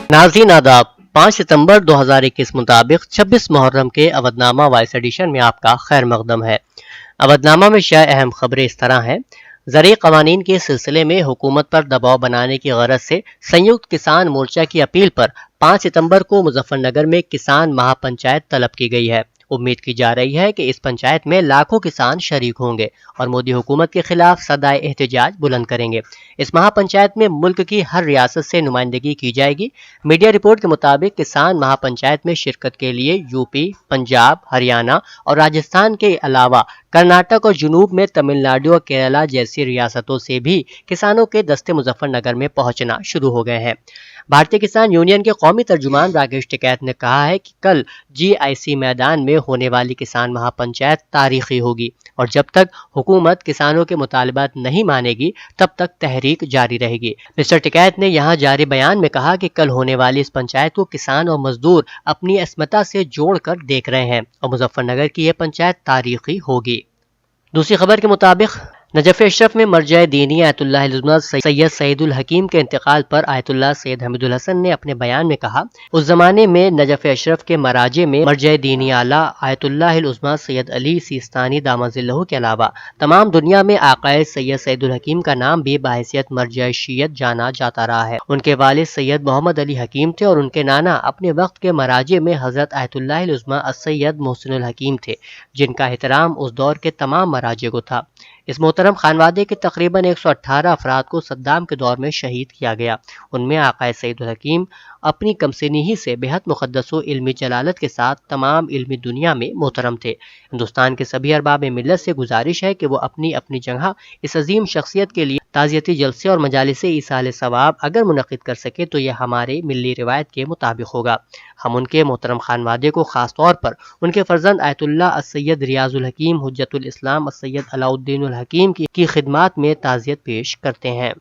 नाज़रीन आदाब, 5 सितंबर 2021 मुताबिक 26 मुहर्रम के अवधनामा वॉइस एडिशन में आपका खैर मकदम है। अवधनामा में शायद अहम खबरें इस तरह हैं। ज़रई क़वानीन के सिलसिले में हुकूमत पर दबाव बनाने की गरज से संयुक्त किसान मोर्चा की अपील पर 5 सितंबर को मुजफ्फरनगर में किसान महापंचायत तलब की गई है। उम्मीद की जा रही है कि इस पंचायत में लाखों किसान शरीक होंगे और मोदी हुकूमत के खिलाफ सदाए एहतजाज बुलंद करेंगे। इस महापंचायत में मुल्क की हर रियासत से नुमाइंदगी की जाएगी। मीडिया रिपोर्ट के मुताबिक किसान महापंचायत में शिरकत के लिए यूपी, पंजाब, हरियाणा और राजस्थान के अलावा कर्नाटक और जुनूब में तमिलनाडु और केरला जैसी रियासतों से भी किसानों के दस्ते मुजफ्फरनगर में पहुंचना शुरू हो गए हैं। भारतीय किसान यूनियन के कौमी तर्जुमान राकेश टिकैत ने कहा है कि कल GIC मैदान में होने वाली किसान महापंचायत तारीखी होगी और जब तक हुकूमत किसानों के मुतालबात नहीं मानेगी तब तक तहरीक जारी रहेगी। मिस्टर टिकैत ने यहाँ जारी बयान में कहा कि कल होने वाली इस पंचायत को किसान और मजदूर अपनी अस्मता से जोड़कर देख रहे हैं और मुजफ्फरनगर की यह पंचायत तारीखी होगी। दूसरी खबर के मुताबिक नजफ अशरफ में मरजाए दीनी आयतुल्लाह उज़्मा सैयद सईदुल हकीम के इंतकाल पर आयतुल्लाह सैयद हमीदुल हसन ने अपने बयान में कहा, उस जमाने में नजफ अशरफ के मराजे में मरजाए दीनी आला आयतुल्लाह उज़्मा सैयद अली सिस्तानी दामजिल्लहु के अलावा तमाम दुनिया में आकाए सैयद सईदुल हकीम का नाम भी बाहैसियत मरजाए शीयत जाना जाता रहा है। उनके वालिद सैयद मोहम्मद अली हकीम थे और उनके नाना अपने वक्त के मराजे में हजरत आयतुल्लाह उज़्मा सैयद मोहसिनुल हकीम थे, जिनका एहतराम उस दौर के तमाम मराजे को था। इस मोहतरम खानवादे के तकरीबन 118 अफराद को सद्दाम के दौर में शहीद किया गया। उनमें आकाए सईदुल हकीम अपनी कमसिनी ही से बेहद मुक़द्दस व इल्मी जलालत के साथ तमाम इल्मी दुनिया में मोहतरम थे। हिंदुस्तान के सभी अरबाब मिल्लत से गुजारिश है कि वो अपनी अपनी जगह इस अजीम शख्सियत के लिए ताज़ियती जलसे और मजालिस ईसाल सवाब अगर मुनक़िद कर सके तो यह हमारे मिल्ली रिवायत के मुताबिक होगा। हम उनके मोहतरम खानवादे को ख़ास तौर पर उनके फर्जंद आयतुल्लाह सैयद रियाजुल हकीम हुज्जतुल इस्लाम सैयद अलाउद्दीनुल हकीम की खिदमात में ताज़ियत पेश करते हैं।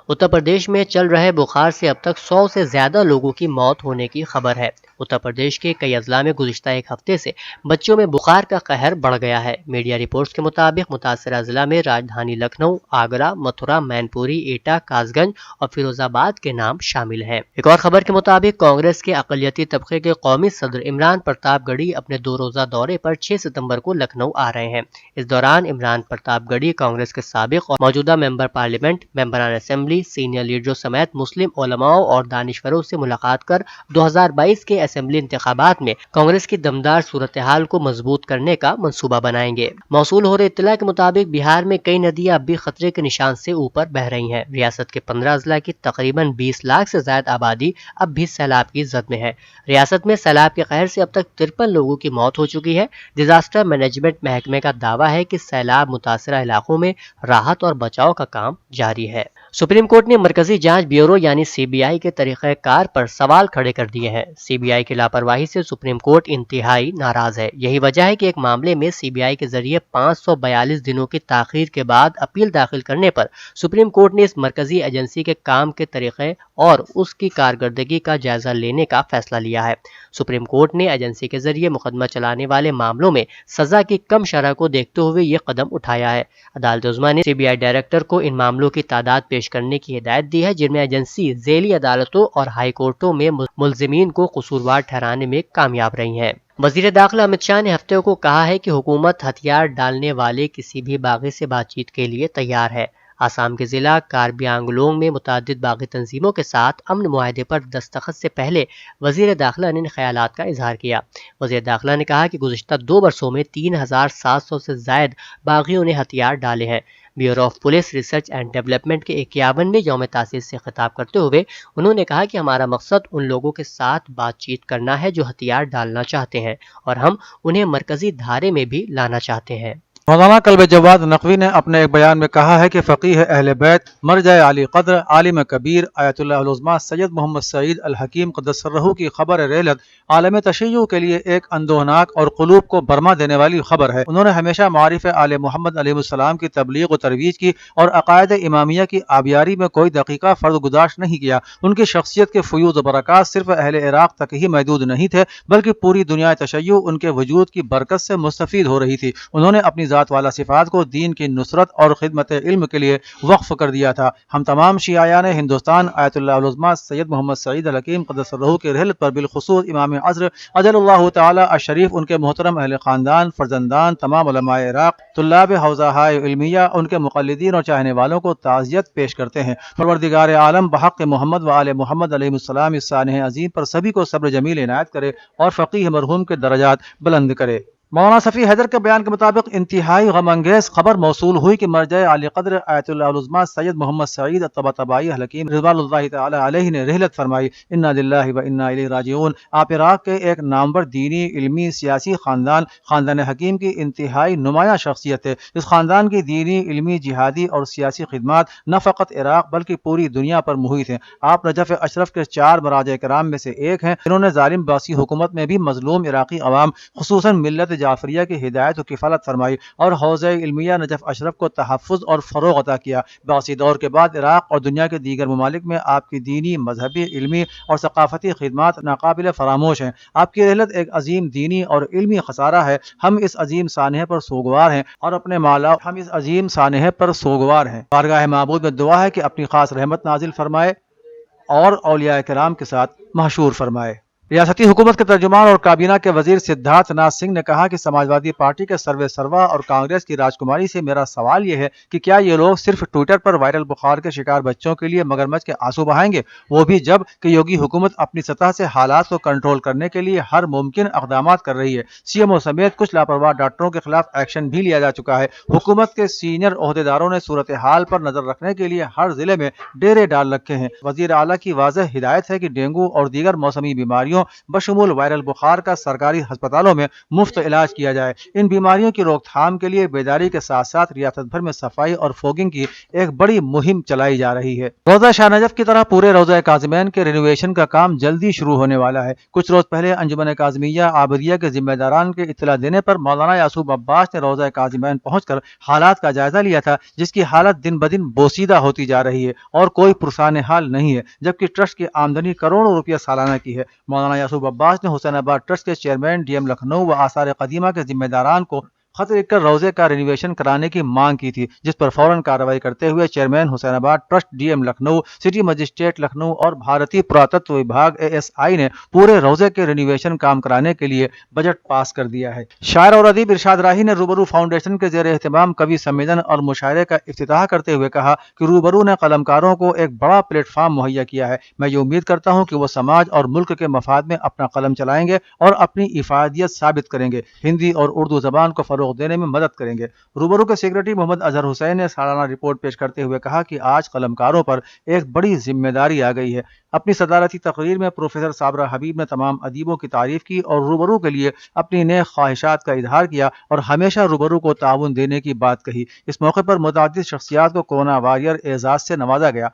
उत्तर प्रदेश में चल रहे बुखार से अब तक 100 से ज्यादा लोगों की मौत होने की खबर है। उत्तर प्रदेश के कई अजला में गुज़िश्ता एक हफ्ते से बच्चों में बुखार का कहर बढ़ गया है। मीडिया रिपोर्ट्स के मुताबिक मुतासरा अजला में राजधानी लखनऊ, आगरा, मथुरा, मैनपुरी, एटा, कासगंज और फिरोजाबाद के नाम शामिल हैं। एक और खबर के मुताबिक कांग्रेस के अक़लियती तबके के कौमी सदर इमरान प्रतापगढ़ी अपने 2 रोज़ा दौरे पर 6 सितंबर को लखनऊ आ रहे हैं। इस दौरान इमरान प्रतापगढ़ी कांग्रेस के साबिक और मौजूदा मेंबर पार्लियामेंट, मेंबरान असेंबली, सीनियर लीडरों समेत मुस्लिम उलमाओं और दानिशवरों से मुलाकात कर 2022 के असेंबली इंतखाबात में कांग्रेस की दमदार सूरत हाल को मजबूत करने का मंसूबा बनाएंगे। मौसूल हो रही इत्तला के मुताबिक बिहार में कई नदियां अब भी खतरे के निशान से ऊपर बह रही हैं। रियासत के 15 अजला की तकरीबन 20 लाख से ज्यादा आबादी अब भी सैलाब की जद में है। रियासत में सैलाब के कहर से अब तक 53 लोगों की मौत हो चुकी है। डिजास्टर मैनेजमेंट महकमे का दावा है कि सैलाब मुतासरा इलाकों में राहत और बचाव का काम जारी है। सुप्रीम कोर्ट ने मरकजी जांच ब्यूरो यानी CBI के तरीक़ेकार पर सवाल खड़े कर दिए हैं। CBI की लापरवाही से सुप्रीम कोर्ट इंतहाई नाराज है। यही वजह है कि एक मामले में CBI के जरिए 542 दिनों की ताखीर के बाद अपील दाखिल करने पर सुप्रीम कोर्ट ने इस मरकजी एजेंसी के काम के तरीके और उसकी कारकर्दगी का जायजा लेने का फैसला लिया है। सुप्रीम कोर्ट ने एजेंसी के जरिए मुकदमा चलाने वाले मामलों में सजा की कम शरह को देखते हुए ये कदम उठाया है। अदालत उज़्मा ने CBI डायरेक्टर को इन मामलों की तादाद पेश करने की हिदायत दी है जिनमें एजेंसी झेली अदालतों और हाई कोर्टों में मुल्ज़िमीन को कसूरवार ठहराने में कामयाब रही है। वज़ीर दाखिला अमित शाह ने हफ्ते को कहा है कि हुकूमत हथियार डालने वाले किसी भी बागी से बातचीत के लिए तैयार है। आसाम के जिला कार्बी आंगलोंग में मुतादिद बागी तंजीमों के साथ अमन मुआहदे पर दस्तखत से पहले वज़ीर दाखिला ने इन ख़यालात का इजहार किया। वज़ीर दाखिला ने कहा कि गुज़िश्ता 2 वर्षों में 3700 से ज़ायद बागियों ने हथियार डाले हैं। Bureau of police research and development के 51वें यौम तासीस से खिताब करते हुए उन्होंने कहा कि हमारा मकसद उन लोगों के साथ बातचीत करना है जो हथियार डालना चाहते हैं और हम उन्हें मरकजी धारे में भी लाना चाहते हैं। मौलाना कल्ब जवाद नकवी ने अपने एक बयान में कहा है कि फ़कीह अहले बैत मरजाए आली क़द्र आलिम कबीर आयतुल्लाह उज़्मा सैयद मोहम्मद सईद अल हकीम क़द्दस सिर्रहू की खबर रेलत आलम तशय्युअ के लिए एक अंदोहनाक और क़ुलूब को बरमा देने वाली खबर है। उन्होंने हमेशा मारिफ आले मोहम्मद अलैहिस्सलाम की तबलीग व तरवीज की और अक़ायद इमामिया की आबियारी में कोई दक़ीक़ा फ़र्द गुदाश्त नहीं किया। उनकी शख्सियत के फ़यूज़ व बरक़ात सिर्फ अहले इराक़ तक ही महदूद नहीं थे बल्कि पूरी दुनिया तशय्युअ उनके वजूद की बरकत से मुस्तफ़ीद हो रही थी। उन्होंने अपनी ذات والا صفات کو دین کی نصرت اور خدمت علم کے لیے وقف کر دیا تھا۔ ہم تمام شیعیان ہندوستان آیت اللہ العظمیٰ سید محمد سعید الحکیم قدس سرہ کی رحلت پر بالخصوص امام عصر اجل اللہ تعالی الشریف، ان کے محترم اہل خاندان، فرزندان، تمام علماء عراق، طلاب حوزہ علمیہ، ان کے مقلدین اور چاہنے والوں کو تعزیت پیش کرتے ہیں۔ پروردگار عالم بحق محمد و آل محمد علیہ السلام اس سانحہ عظیم پر سبھی کو صبر جمیل عنایت کرے اور فقیہ مرحوم کے درجات بلند کرے۔ مولانا صفی حیدر کے بیان کے مطابق انتہائی غم انگیز خبر موصول ہوئی کہ مرجع عالی قدر آیت اللہ العظمیٰ سید محمد سعید الطباطبائی الحکیم رضوان اللہ تعالی علیہ نے رحلت فرمائی۔ انا للہ و انا الیہ راجعون۔ آپ عراق کے ایک نامور دینی، علمی، سیاسی خاندان حکیم کی انتہائی نمایاں شخصیت ہے۔ اس خاندان کی دینی، علمی، جہادی اور سیاسی خدمات نہ فقط عراق بلکہ پوری دنیا پر محیط ہیں۔ آپ نجف اشرف کے 4 مراجع کرام میں سے ایک ہیں جنہوں نے ظالم باسی حکومت میں بھی مظلوم عراقی عوام خصوصاً ملت جعفریہ کی ہدایت و کفالت فرمائی اور حوزہ علمیہ نجف اشرف کو تحفظ اور فروغ عطا کیا۔ باسی دور کے بعد عراق اور دنیا کے دیگر ممالک میں آپ کی دینی، مذہبی، علمی اور ثقافتی خدمات ناقابل فراموش ہیں۔ آپ کی رحلت ایک عظیم دینی اور علمی خسارہ ہے۔ ہم اس عظیم سانحے پر سوگوار ہیں اور اپنے مولا بارگاہ معبود میں دعا ہے کہ اپنی خاص رحمت نازل فرمائے اور اولیاء کرام کے ساتھ محشور فرمائے۔ ریاستی حکومت کے ترجمان اور کابینہ کے وزیر سدھارتھ ناتھ سنگھ نے کہا کہ سماجوادی پارٹی کے سروے سروا اور کانگریس کی راجکماری سے میرا سوال یہ ہے کہ کیا یہ لوگ صرف ٹویٹر پر وائرل بخار کے شکار بچوں کے لیے مگرمچھ کے آنسو بہائیں گے، وہ بھی جب کہ یوگی حکومت اپنی سطح سے حالات کو کنٹرول کرنے کے لیے ہر ممکن اقدامات کر رہی ہے۔ سی ایم او سمیت کچھ لاپرواہ ڈاکٹروں کے خلاف ایکشن بھی لیا جا چکا ہے۔ حکومت کے سینئر عہدیداروں نے صورتحال پر نظر رکھنے کے لیے ہر ضلع میں ڈیرے ڈال رکھے ہیں۔ وزیر اعلیٰ کی واضح ہدایت ہے کہ ڈینگو اور دیگر موسمی بیماریوں بشمول وائرل بخار کا سرکاری ہسپتالوں میں مفت علاج کیا جائے۔ ان بیماریوں کی روک تھام کے لیے بیداری کے ساتھ ساتھ ریاست بھر میں صفائی اور فوگنگ کی ایک بڑی مہم چلائی جا رہی ہے۔ روضہ شاہ نجف کی طرح پورے روضہ کاظمین کے رینوویشن کا کام جلدی شروع ہونے والا ہے۔ کچھ روز پہلے انجمن کاظمیہ عابدیہ کے ذمہ داران کے اطلاع دینے پر مولانا یعقوب عباس نے روضہ کاظمین پہنچ کر حالات کا جائزہ لیا تھا، جس کی حالت دن بدن بوسیدہ ہوتی جا رہی ہے اور کوئی پرسان حال نہیں ہے، جبکہ ٹرسٹ کی آمدنی کروڑوں روپیہ سالانہ کی ہے۔ مولانا یعقوب عباس نے حسین آباد ٹرسٹ کے چیئرمین ڈی ایم لکھنؤ و آثار قدیمہ کے ذمہ داران کو خط لکھ کر روضے کا رینوویشن کرانے کی مانگ کی تھی، جس پر فوراً کارروائی کرتے ہوئے chairman Hussainabad trust D M Lucknow, city magistrate Lucknow اور بھارتی پراتتو وبھاگ ASI نے پورے روضے کے رینوویشن کام کرانے کے لیے بجٹ پاس کر دیا ہے۔ شاعر اور ادیب ارشاد راہی نے روبرو فاؤنڈیشن کے زیر اہتمام کوی سمیلن اور مشاعرے کا افتتاح کرتے ہوئے کہا کہ روبرو نے قلمکاروں کو ایک بڑا پلیٹ فارم مہیا کیا ہے۔ میں یہ امید کرتا ہوں کہ وہ سماج اور ملک کے مفاد میں اپنا قلم چلائیں گے اور اپنی افادیت ثابت کریں گے، ہندی اور اردو زبان کو فروغ دینے میں مدد کریں گے۔ روبرو کے سیکرٹری محمد اظہر حسین نے سالانہ رپورٹ پیش کرتے ہوئے کہا کہ آج قلمکاروں پر ایک بڑی ذمہ داری آ گئی ہے۔ اپنی صدارتی تقریر میں پروفیسر صابرہ حبیب نے تمام ادیبوں کی تعریف کی اور روبرو کے لیے اپنی نیک خواہشات کا اظہار کیا اور ہمیشہ روبرو کو تعاون دینے کی بات کہی۔ اس موقع پر متعدد شخصیات کو کورونا وارئر اعزاز سے نوازا گیا۔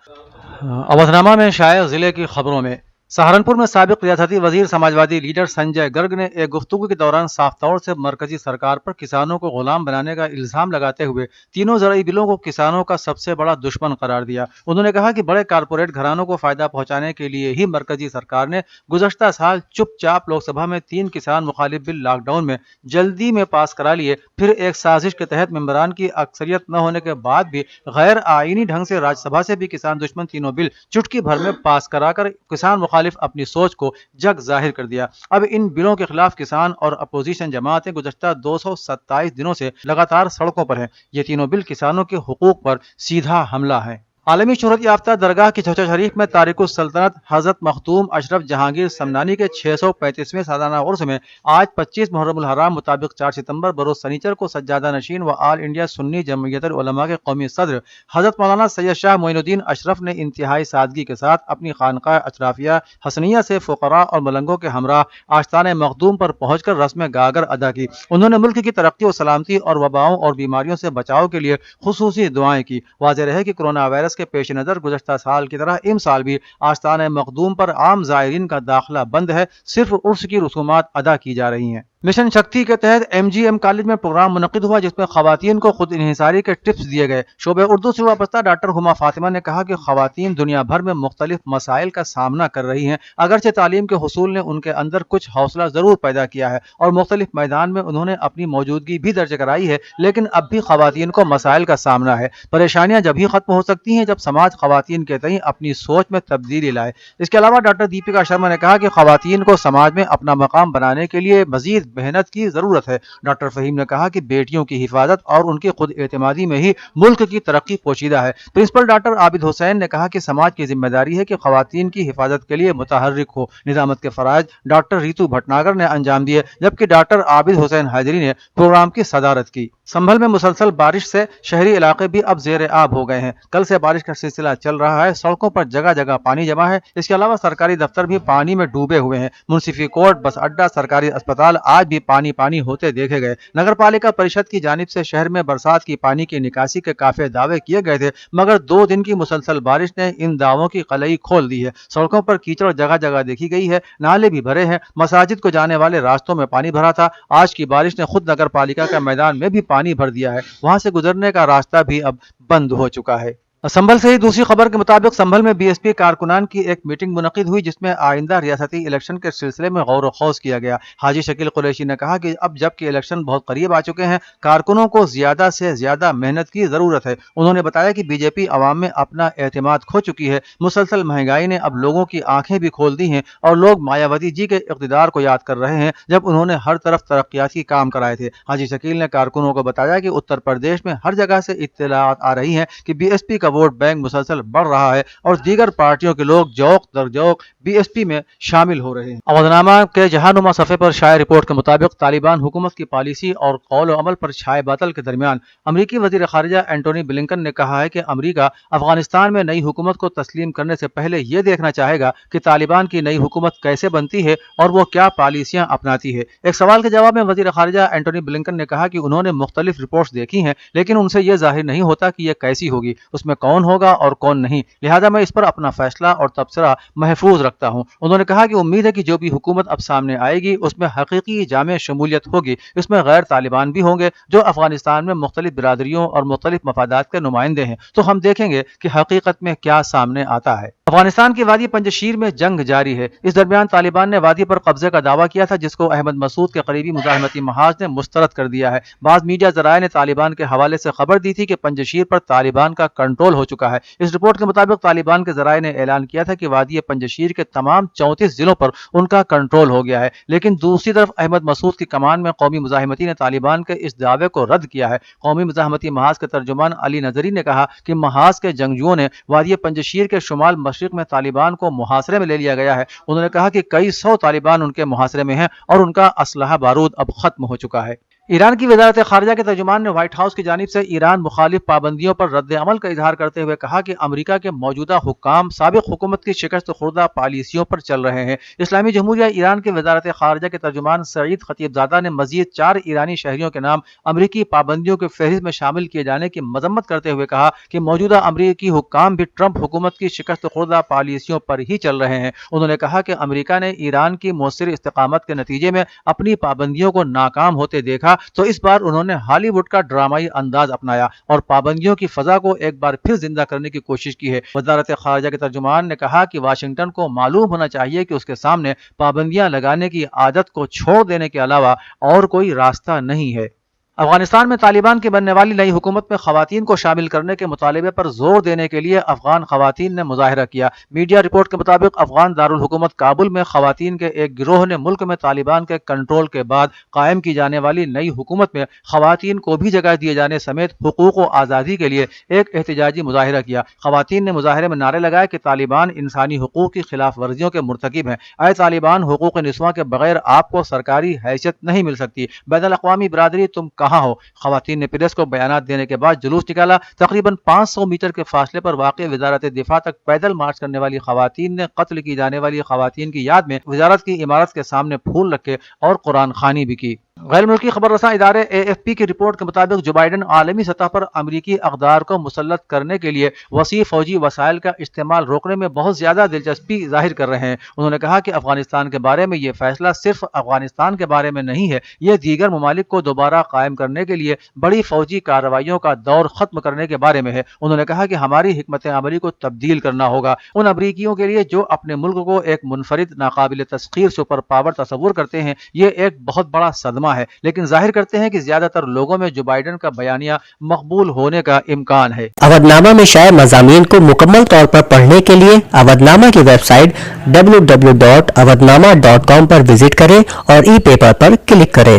اودھنامہ میں شائع ضلع کی خبروں میں سہارنپور میں سابق ریاستی وزیر سماجوادی لیڈر سنجے گرگ نے ایک گفتگو کے دوران صاف طور سے مرکزی سرکار پر کسانوں کو غلام بنانے کا الزام لگاتے ہوئے تینوں زرعی بلوں کو کسانوں کا سب سے بڑا دشمن قرار دیا۔ انہوں نے کہا کہ بڑے کارپوریٹ گھرانوں کو فائدہ پہنچانے کے لیے ہی مرکزی سرکار نے گزشتہ سال چپ چاپ لوک سبھا میں 3 کسان مخالف بل لاک ڈاؤن میں جلدی میں پاس کرا لیے، پھر ایک سازش کے تحت ممبران کی اکثریت نہ ہونے کے بعد بھی غیر آئینی ڈھنگ سے راجیہ سبھا سے بھی کسان دشمن تینوں بل چٹکی بھر میں پاس کرا کر کسان مخالف اپنی سوچ کو جگ ظاہر کر دیا۔ اب ان بلوں کے خلاف کسان اور اپوزیشن جماعتیں گزشتہ 227 دنوں سے لگاتار سڑکوں پر ہیں۔ یہ تینوں بل کسانوں کے حقوق پر سیدھا حملہ ہیں۔ عالمی شہرت یافتہ درگاہ کی چوچا شریف میں تارک السلطنت حضرت مختوم اشرف جہانگیر سمنانی کے 635ویں سالانہ عرس میں آج 25 محرم الحرام مطابق 4 ستمبر بروز سنیچر کو سجادہ نشین و آل انڈیا سنی جمعیت العلماء کے قومی صدر حضرت مولانا سید شاہ معین الدین اشرف نے انتہائی سادگی کے ساتھ اپنی خانقاہ اشرافیہ حسنیہ سے فقراء اور ملنگوں کے ہمراہ آستان مخدوم پر پہنچ کر رسم گاگر ادا کی۔ انہوں نے ملک کی ترقی و سلامتی اور وباؤں اور بیماریوں سے بچاؤ کے لیے خصوصی دعائیں کی۔ واضح رہے کہ کورونا وائرس کے پیش نظر گزشتہ سال کی طرح اس سال بھی آستان مخدوم پر عام زائرین کا داخلہ بند ہے، صرف عرس کی رسومات ادا کی جا رہی ہیں۔ मिशन शक्ति के तहत MGM कॉलेज में प्रोग्राम मुनक्किद हुआ जिसमें खवातीन को खुद इन्हिसारी के टिप्स दिए गए। शोबे उर्दू से वाबस्ता डॉक्टर हुमा फातिमा ने कहा कि खवातीन दुनिया भर में मुख्तलिफ मसाइल का सामना कर रही हैं। अगरचे तालीम के हुसूल ने उनके अंदर कुछ हौसला जरूर पैदा किया है और मुख्तलिफ मैदान में उन्होंने अपनी मौजूदगी भी दर्ज कराई है, लेकिन अब भी खवातीन को मसाइल का सामना है। परेशानियां जब ही खत्म हो सकती हैं जब समाज खवातीन के तई अपनी सोच में तब्दीली लाए। इसके अलावा डॉक्टर दीपिका शर्मा ने कहा कि खवातीन को समाज में अपना मकाम बनाने के लिए मजीद मेहनत की जरूरत है। डॉक्टर फहीम ने कहा कि बेटियों की हिफाजत और उनकी खुद एतमादी में ही मुल्क की तरक्की पोशीदा है। प्रिंसिपल डॉक्टर आबिद हुसैन ने कहा कि समाज की जिम्मेदारी है कि खवातीन की हिफाजत के लिए मुतहर्रिक हो। निजामत के फराइज डॉक्टर रीतू भटनागर ने अंजाम दिए जबकि डॉक्टर आबिद हुसैन हैदरी ने प्रोग्राम की सदारत की। संभल में मुसलसल बारिश से शहरी इलाके भी अब जेर आब हो गए हैं। कल से बारिश का सिलसिला चल रहा है। सड़कों पर जगह जगह पानी जमा है। इसके अलावा सरकारी दफ्तर भी पानी में डूबे हुए हैं। मुंसिफी कोर्ट, बस अड्डा, सरकारी अस्पताल आज भी पानी पानी होते देखे गए। नगर पालिका परिषद की जानिब से शहर में बरसात की पानी की निकासी के काफी दावे किए गए थे, मगर 2 दिन की मुसलसल बारिश ने इन दावों की कलई खोल दी है। सड़कों पर कीचड़ जगह जगह देखी गई है। नाले भी भरे हैं। मसाजिद को जाने वाले रास्तों में पानी भरा था। आज की बारिश ने खुद नगर पालिका का मैदान में भी पानी भर दिया है। वहां से गुजरने का रास्ता भी अब बंद हो चुका है। संभल से ही दूसरी खबर के मुताबिक संभल में BSP कारकुनान की एक मीटिंग मुनक्किद हुई जिसमें आइंदा रियासती इलेक्शन के सिलसिले में गौर खौज किया गया। हाजी शकील कुरैशी ने कहा कि अब जबकि इलेक्शन बहुत करीब आ चुके हैं, कारकुनों को ज्यादा से ज्यादा मेहनत की जरूरत है। उन्होंने बताया कि BJP अवाम में अपना एतमाद खो चुकी है। मुसलसल महंगाई ने अब लोगों की आंखें भी खोल दी हैं और लोग मायावती जी के इक़्तिदार को याद कर रहे हैं जब उन्होंने हर तरफ तरक्याती काम कराए थे। हाजी शकील ने कारकुनों को बताया कि उत्तर प्रदेश में हर जगह से इत्तलात आ रही हैं कि BSP का वोट बैंक मुसलसल बढ़ रहा है और दीगर पार्टियों के लोग जौक दर जौक BSP में शामिल हो रहे हैं। अवधनामा के जहानुमा सफ़े पर शाये रिपोर्ट के मुताबिक तालिबान हुकूमत की पॉलिसी और कौल व अमल पर छाए बातल के दरमियान अमरीकी वजीर खारिजा एंटोनी ब्लिंकन ने कहा है कि अमरीका अफगानिस्तान में नई हुकूमत को तस्लीम करने से पहले यह देखना चाहेगा कि तालिबान की नई हुकूमत कैसे बनती है और वो क्या पॉलिसियां अपनाती है। एक सवाल के जवाब में वजीर खारिजा एंटोनी ब्लिंकन ने कहा कि उन्होंने मुख्तलिफ रिपोर्ट्स देखी हैं, लेकिन उनसे यह जाहिर नहीं होता कि यह कैसी होगी, उसमें कौन होगा और कौन नहीं, लिहाजा मैं इस पर अपना फैसला और तबसरा महफूज रखता हूं। उन्होंने कहा कि उम्मीद है कि जो भी हुकूमत अब सामने आएगी उसमें हकीकी जामे शमूलियत होगी। इसमें गैर तालिबान भी होंगे जो अफगानिस्तान में मुख्तलिफ बिरादरियों और मुख्तलिफ मफादात के नुमाइंदे हैं। तो हम देखेंगे कि हकीकत में क्या सामने आता है। अफगानिस्तान की वादी पंजशीर में जंग जारी है। इस दरमियान तालिबान ने वादी पर कब्जे का दावा किया था जिसको अहमद मसूद के करीबी मुजाहिमती महाज ने मुस्तरद कर दिया है। बाज़ मीडिया जराये ने तालिबान के हवाले से खबर दी थी कि पंजशीर पर तालिबान का कंट्रोल हो चुका है। इस रिपोर्ट के मुताबिक तालिबान के जराये ने ऐलान किया था कि वादी पंजशीर के तमाम 34 जिलों पर उनका कंट्रोल हो गया है, लेकिन दूसरी तरफ अहमद मसूद की कमान में कौमी मुजाहिमती ने तालिबान के इस दावे को रद्द किया है। कौमी मुजाहिमती महाज के तर्जुमान अली नजरी ने कहा कि महाज के जंगजुओं ने वादी पंजशीर के शुमाल मशरिक में तालिबान को मुहासरे में ले लिया गया है। उन्होंने कहा कि कई 100 तालिबान उनके मुहासरे में हैं और उनका असलहा बारूद अब खत्म हो चुका है। ईरान की वजारत खारजा के तर्जुमान ने व्हाइट हाउस की जानिब से ईरान मुखालिफ पाबंदियों पर रद्द अमल का इजहार करते हुए कहा कि अमरीका के मौजूदा हुक्काम साबिक हुकूमत की शिकस्त खुर्दा पॉलिसियों पर चल रहे हैं। इस्लामी जमहूरिया ईरान के वजारत खारजा के तर्जुमान सईद खतीबजादा ने मजीद 4 ईरानी शहरियों के नाम अमरीकी पाबंदियों की फहरिस्त में शामिल किए जाने की मजम्मत करते हुए कहा कि मौजूदा अमरीकी हुक्काम भी ट्रंप हुकूमत की शिकस्त खुर्दा पॉलिसियों पर ही चल रहे हैं। उन्होंने कहा कि अमरीका ने ईरान की मौसर इस्तेकामत के नतीजे में अपनी पाबंदियों को नाकाम होते देखा तो इस बार उन्होंने हॉलीवुड का ड्रामाई अंदाज अपनाया और पाबंदियों की फजा को एक बार फिर जिंदा करने की कोशिश की है। वजारत खारजा के तर्जुमान ने कहा कि वाशिंगटन को मालूम होना चाहिए कि उसके सामने पाबंदियां लगाने की आदत को छोड़ देने के अलावा और कोई रास्ता नहीं है। अफगानिस्तान में तालिबान की बनने वाली नई हुकूमत में खवातीन को शामिल करने के मुतालबे पर जोर देने के लिए अफगान खवातीन ने मुजाहिरा किया। मीडिया रिपोर्ट के मुताबिक अफगान दारुल हुकूमत काबुल में खवातीन के एक गिरोह ने मुल्क में तालिबान के कंट्रोल के बाद कायम की जाने वाली नई हुकूमत में खवातीन को भी जगह दिए जाने समेत हुकूक व आज़ादी के लिए एक एहतजाजी मुजाहिरा किया। खवातीन ने मुजाहिरे में नारे लगाए कि तालिबान इंसानी हुकूक की खिलाफ वर्जियों के मुर्तकिब हैं। ऐ तालिबान, हुकूक निस्वां के बगैर आपको सरकारी हैसियत नहीं मिल सकती। बैनुल अक़वामी बिरादरी तुम कहाँ हो? खवातीन ने प्रेस को बयानात देने के बाद जुलूस निकाला। तकरीबन 500 मीटर के फासले पर वाक़ई वजारत दिफा तक पैदल मार्च करने वाली खवातीन ने कत्ल की जाने वाली खवातीन की याद में वजारत की इमारत के सामने फूल रखे और कुरान खानी भी की। غیر ملکی خبر رساں ادارے AFP کی رپورٹ کے مطابق جو بائیڈن عالمی سطح پر امریکی اقدار کو مسلط کرنے کے لیے وسیع فوجی وسائل کا استعمال روکنے میں بہت زیادہ دلچسپی ظاہر کر رہے ہیں۔ انہوں نے کہا کہ افغانستان کے بارے میں یہ فیصلہ صرف افغانستان کے بارے میں نہیں ہے، یہ دیگر ممالک کو دوبارہ قائم کرنے کے لیے بڑی فوجی کارروائیوں کا دور ختم کرنے کے بارے میں ہے۔ انہوں نے کہا کہ ہماری حکمت عملی کو تبدیل کرنا ہوگا۔ ان امریکیوں کے لیے جو اپنے ملک کو ایک منفرد ناقابل تسخیر سپر پاور تصور کرتے ہیں، یہ ایک بہت بڑا صدمہ ہے، لیکن ظاہر کرتے ہیں کہ زیادہ تر لوگوں میں جو بائیڈن کا بیانیہ مقبول ہونے کا امکان ہے۔ اودھ نامہ میں شائع مضامین کو مکمل طور پر پڑھنے کے لیے اودھ نامہ کی ویب سائٹ www.awadhnama.com پر وزٹ کریں اور ای پیپر پر کلک کریں۔